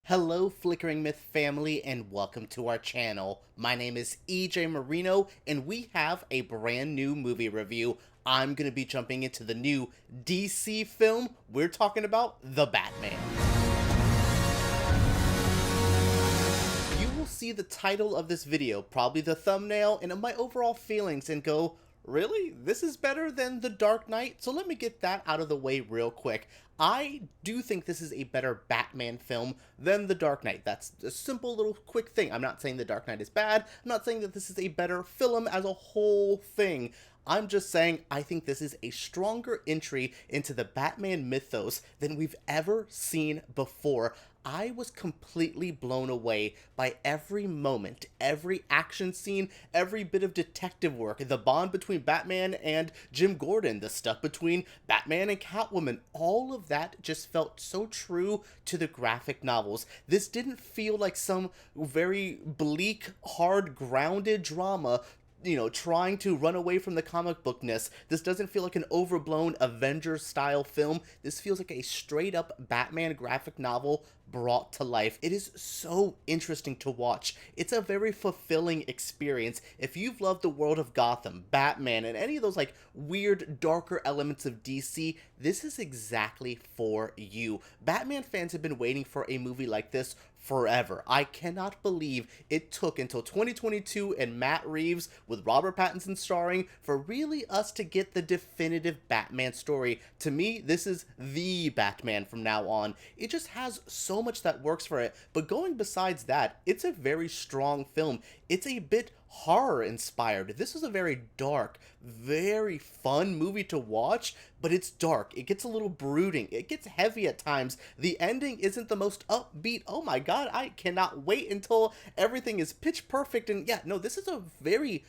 Hello, Flickering Myth family, and welcome to our channel. My name is EJ Marino, and we have a brand new movie review. I'm going to be jumping into the new DC film. We're talking about The Batman. You will see the title of this video, probably the thumbnail, and my overall feelings, and go, really? This is better than The Dark Knight? So let me get that out of the way real quick. I do think this is a better Batman film than The Dark Knight. That's a simple little quick thing. I'm not saying The Dark Knight is bad. I'm not saying that this is a better film as a whole thing. I'm just saying I think this is a stronger entry into the Batman mythos than we've ever seen before. I was completely blown away by every moment, every action scene, every bit of detective work, the bond between Batman and Jim Gordon, the stuff between Batman and Catwoman. All of that just felt so true to the graphic novels. This didn't feel like some very bleak, hard, grounded drama trying to run away from the comic bookness. This doesn't feel like an overblown Avengers style film. This feels like a straight up Batman graphic novel brought to life. It is so interesting to watch. It's a very fulfilling experience. If you've loved the world of Gotham, Batman, and any of those like weird, darker elements of DC, this is exactly for you. Batman fans have been waiting for a movie like this forever. I cannot believe it took until 2022 and Matt Reeves with Robert Pattinson starring for really us to get the definitive Batman story. To me, this is the Batman from now on. It just has so much that works for it, but going besides that, it's a very strong film. It's a bit horror inspired. This is a very dark, very fun movie to watch, but it's dark. It gets a little brooding. It gets heavy at times. The ending isn't the most upbeat. Oh my god, I cannot wait until everything is pitch perfect. And yeah, no, this is a very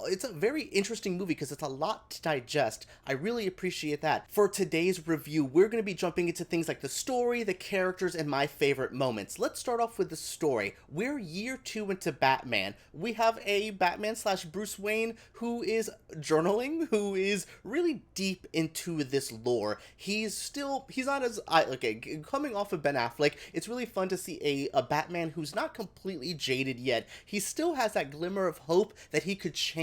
it's a very interesting movie because it's a lot to digest. I really appreciate that. For today's review, we're going to be jumping into things like the story, the characters, and my favorite moments. Let's start off with the story. We're year 2 into Batman. We have a Batman slash Bruce Wayne who is journaling, who is really deep into this lore. He's not as, coming off of Ben Affleck, it's really fun to see a Batman who's not completely jaded yet. He still has that glimmer of hope that he could change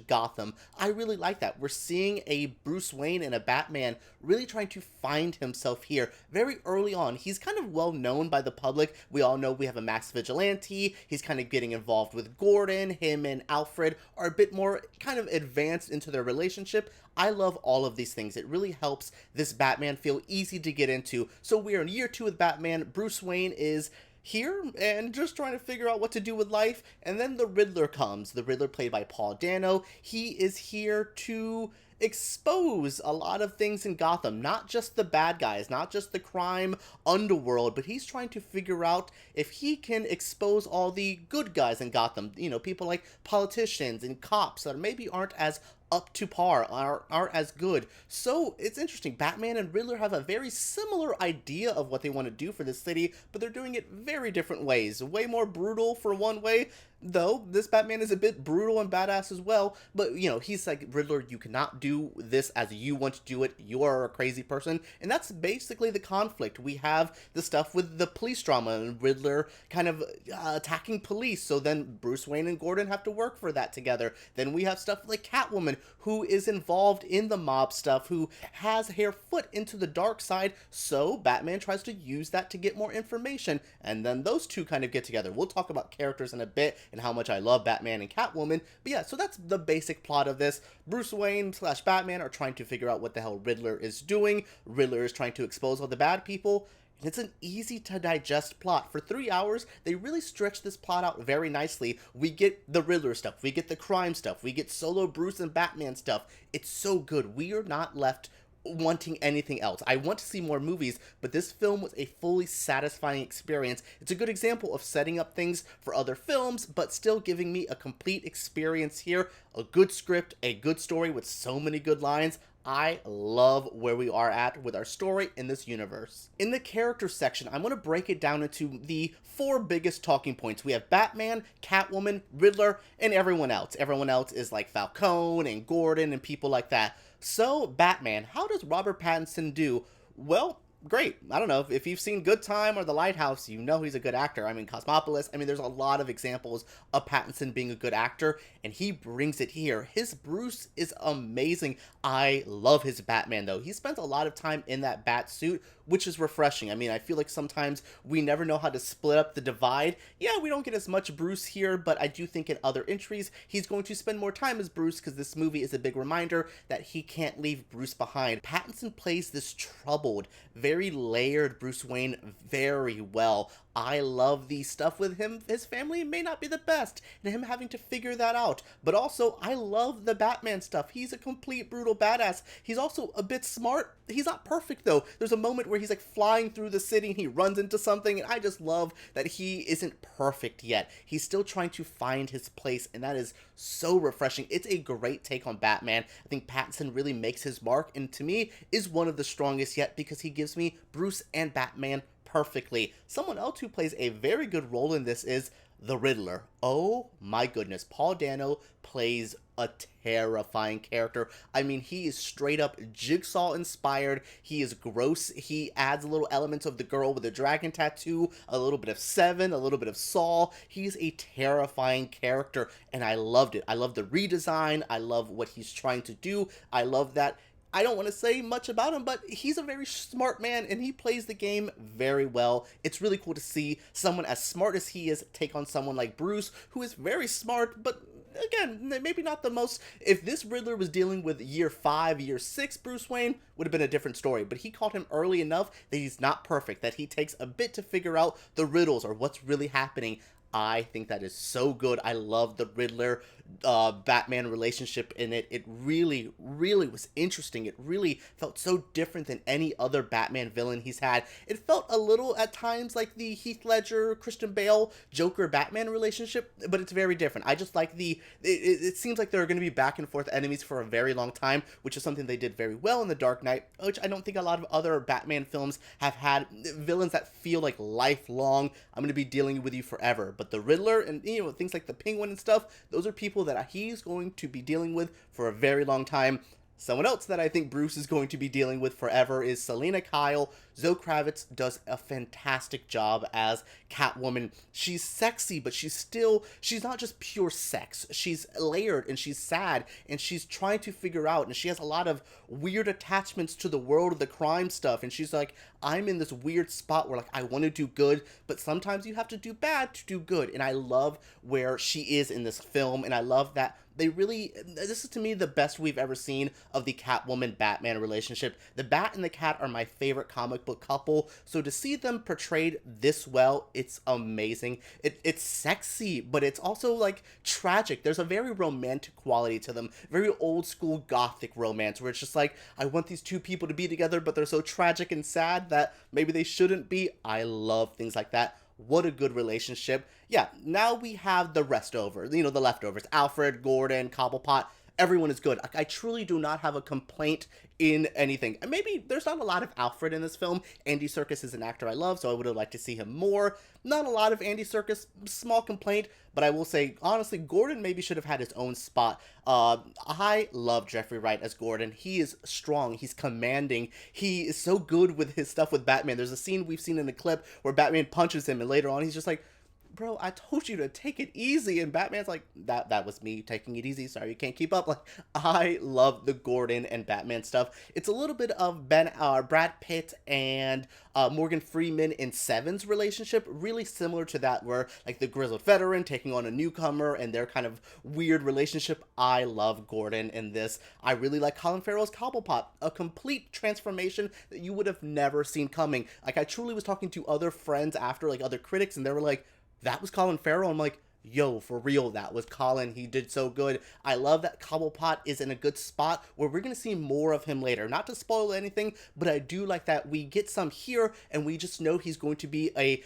Gotham. I really like that. We're seeing a Bruce Wayne and a Batman really trying to find himself here very early on. He's kind of well known by the public. We all know we have a mass vigilante. He's kind of getting involved with Gordon. Him and Alfred are a bit more kind of advanced into their relationship. I love all of these things. It really helps this Batman feel easy to get into. So we are in year 2 with Batman. Bruce Wayne is here and just trying to figure out what to do with life, and then the Riddler comes. The Riddler, played by Paul Dano. He is here to expose a lot of things in Gotham, not just the bad guys, not just the crime underworld, but he's trying to figure out if he can expose all the good guys in Gotham, people like politicians and cops that maybe aren't as up to par, aren't as good. So it's interesting. Batman and Riddler have a very similar idea of what they want to do for the city, but they're doing it very different ways. Way more brutal for one way, though this Batman is a bit brutal and badass as well. But he's like, Riddler, you cannot do this as you want to do it. You are a crazy person. And that's basically the conflict. We have the stuff with the police drama and Riddler kind of attacking police. So then Bruce Wayne and Gordon have to work for that together. Then we have stuff like Catwoman, who is involved in the mob stuff, who has her foot into the dark side, so Batman tries to use that to get more information, and then those two kind of get together. We'll talk about characters in a bit and how much I love Batman and Catwoman, but yeah, so that's the basic plot of this. Bruce Wayne slash Batman are trying to figure out what the hell Riddler is doing. Riddler is trying to expose all the bad people. It's an easy to digest plot. For 3 hours, they really stretch this plot out very nicely. We get the Riddler stuff, we get the crime stuff, we get solo Bruce and Batman stuff. It's so good. We are not left wanting anything else. I want to see more movies, but this film was a fully satisfying experience. It's a good example of setting up things for other films, but still giving me a complete experience here. A good script, a good story with so many good lines. I love where we are at with our story in this universe. In the character section, I'm going to break it down into the 4 biggest talking points. We have Batman, Catwoman, Riddler, and everyone else. Everyone else is like Falcone and Gordon and people like that. So, Batman, how does Robert Pattinson do? Well, great. I don't know if you've seen Good Time or The Lighthouse, you know he's a good actor. I mean, Cosmopolis. I mean, there's a lot of examples of Pattinson being a good actor, and he brings it here. His Bruce is amazing. I love his Batman, though. He spends a lot of time in that bat suit, which is refreshing. I mean, I feel like sometimes we never know how to split up the divide. Yeah, we don't get as much Bruce here, but I do think in other entries, he's going to spend more time as Bruce because this movie is a big reminder that he can't leave Bruce behind. Pattinson plays this troubled, very layered Bruce Wayne very well. I love the stuff with him. His family may not be the best, and him having to figure that out. But also, I love the Batman stuff. He's a complete brutal badass. He's also a bit smart. He's not perfect, though. There's a moment where he's like flying through the city and he runs into something, and I just love that he isn't perfect yet. He's still trying to find his place, and that is so refreshing. It's a great take on Batman. I think Pattinson really makes his mark, and to me, is one of the strongest yet because he gives me Bruce and Batman perfectly. Someone else who plays a very good role in this is the Riddler. Oh my goodness, Paul Dano plays a terrifying character. I mean, he is straight up Jigsaw inspired. He is gross. He adds little elements of the girl with the dragon tattoo, a little bit of Seven, a little bit of Saul. He's a terrifying character, and I loved it. I love the redesign. I love what he's trying to do. I love that. I don't want to say much about him, but he's a very smart man, and he plays the game very well. It's really cool to see someone as smart as he is take on someone like Bruce, who is very smart, but again, maybe not the most. If this Riddler was dealing with year 5, year 6 Bruce Wayne, would have been a different story, but he caught him early enough that he's not perfect, that he takes a bit to figure out the riddles or what's really happening. I think that is so good. I love the Riddler Batman relationship in it. It really, really was interesting. It really felt so different than any other Batman villain he's had. It felt a little at times like the Heath Ledger, Christian Bale, Joker Batman relationship, but it's very different. I just like it seems like there are going to be back and forth enemies for a very long time, which is something they did very well in The Dark Knight, which I don't think a lot of other Batman films have had. Villains that feel like lifelong, I'm going to be dealing with you forever. But the Riddler and, you know, things like the Penguin and stuff, those are people that he's going to be dealing with for a very long time. Someone else that I think Bruce is going to be dealing with forever is Selina Kyle. Zoe Kravitz does a fantastic job as Catwoman. She's sexy, but she's not just pure sex. She's layered, and she's sad, and she's trying to figure out, and she has a lot of weird attachments to the world of the crime stuff, and she's like, I'm in this weird spot where, like, I want to do good, but sometimes you have to do bad to do good, and I love where she is in this film, and I love that this is to me the best we've ever seen of the Catwoman-Batman relationship. The Bat and the Cat are my favorite comic book couple, so to see them portrayed this well, it's amazing. It's sexy, but it's also, like, tragic. There's a very romantic quality to them, very old-school gothic romance, where it's just like, I want these two people to be together, but they're so tragic and sad that maybe they shouldn't be. I love things like that. What a good relationship. Yeah, now we have the the leftovers. Alfred, Gordon, Cobblepot, everyone is good. I truly do not have a complaint in anything. And maybe there's not a lot of Alfred in this film. Andy Serkis is an actor I love, so I would have liked to see him more. Not a lot of Andy Serkis, small complaint, but I will say, honestly, Gordon maybe should have had his own spot. I love Jeffrey Wright as Gordon. He is strong. He's commanding. He is so good with his stuff with Batman. There's a scene we've seen in the clip where Batman punches him, and later on he's just like, bro, I told you to take it easy. And Batman's like, that was me taking it easy. Sorry, you can't keep up. Like, I love the Gordon and Batman stuff. It's a little bit of Brad Pitt and Morgan Freeman in Seven's relationship, really similar to that, where, like, the grizzled veteran taking on a newcomer and their kind of weird relationship. I love Gordon in this. I really like Colin Farrell's Cobblepot, a complete transformation that you would have never seen coming. Like, I truly was talking to other friends after, like, other critics, and they were like, that was Colin Farrell. I'm like, yo, for real, that was Colin. He did so good. I love that Cobblepot is in a good spot where we're going to see more of him later. Not to spoil anything, but I do like that we get some here, and we just know he's going to be a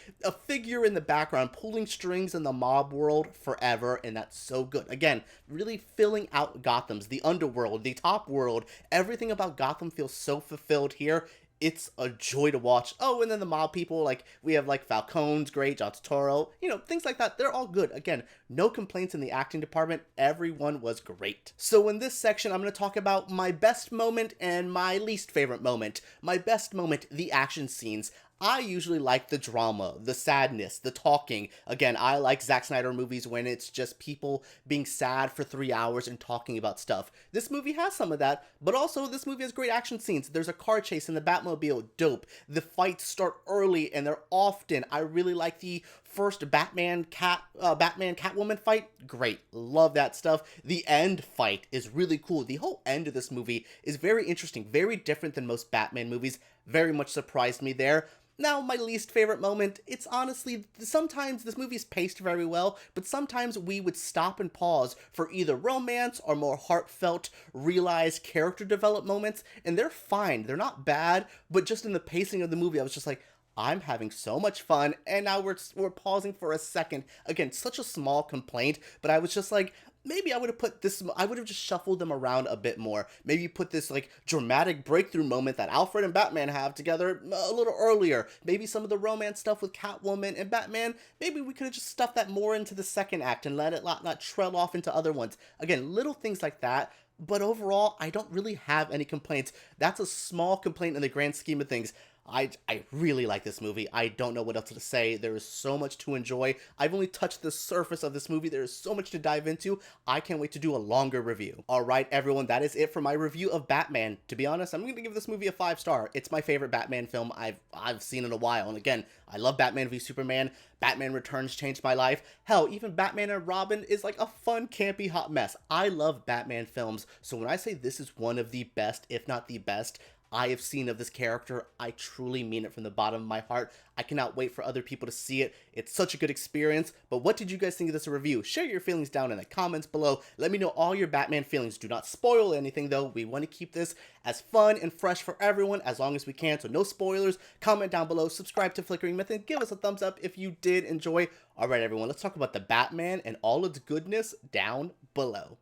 figure in the background, pulling strings in the mob world forever, and that's so good. Again, really filling out Gotham's, the underworld, the top world. Everything about Gotham feels so fulfilled here. It's a joy to watch. Oh, and then the mob people, like, we have, like, Falcone's great, John Turturro, you know, things like that. They're all good. Again, no complaints in the acting department. Everyone was great. So in this section, I'm going to talk about my best moment and my least favorite moment. My best moment, the action scenes. I usually like the drama, the sadness, the talking. Again, I like Zack Snyder movies when it's just people being sad for 3 hours and talking about stuff. This movie has some of that, but also this movie has great action scenes. There's a car chase in the Batmobile, dope. The fights start early and they're often. I really like the first Batman Catwoman fight, great, love that stuff. The end fight is really cool. The whole end of this movie is very interesting, very different than most Batman movies. Very much surprised me there. Now, my least favorite moment, it's honestly, sometimes this movie's paced very well, but sometimes we would stop and pause for either romance or more heartfelt, realized character development moments, and they're fine, they're not bad, but just in the pacing of the movie, I was just like, I'm having so much fun, and now we're pausing for a second. Again, such a small complaint, but I was just like, maybe I would have just shuffled them around a bit more. Maybe put this, like, dramatic breakthrough moment that Alfred and Batman have together a little earlier. Maybe some of the romance stuff with Catwoman and Batman, maybe we could have just stuffed that more into the second act and let it not trail off into other ones. Again, little things like that. But overall, I don't really have any complaints. That's a small complaint in the grand scheme of things. I really like this movie. I don't know what else to say. There is so much to enjoy. I've only touched the surface of this movie. There is so much to dive into. I can't wait to do a longer review. Alright, everyone, that is it for my review of Batman. To be honest, I'm going to give this movie a 5-star. It's my favorite Batman film I've seen in a while. And again, I love Batman v Superman. Batman Returns changed my life. Hell, even Batman and Robin is like a fun, campy, hot mess. I love Batman films. So when I say this is one of the best, if not the best, I have seen of this character, I truly mean it from the bottom of my heart. I cannot wait for other people to see it. It's such a good experience. But what did you guys think of this review? Share your feelings down in the comments below. Let me know all your Batman feelings. Do not spoil anything though. We want to keep this as fun and fresh for everyone as long as we can. So no spoilers. Comment down below. Subscribe to Flickering Myth and give us a thumbs up if you did enjoy. Alright everyone, let's talk about the Batman and all its goodness down below.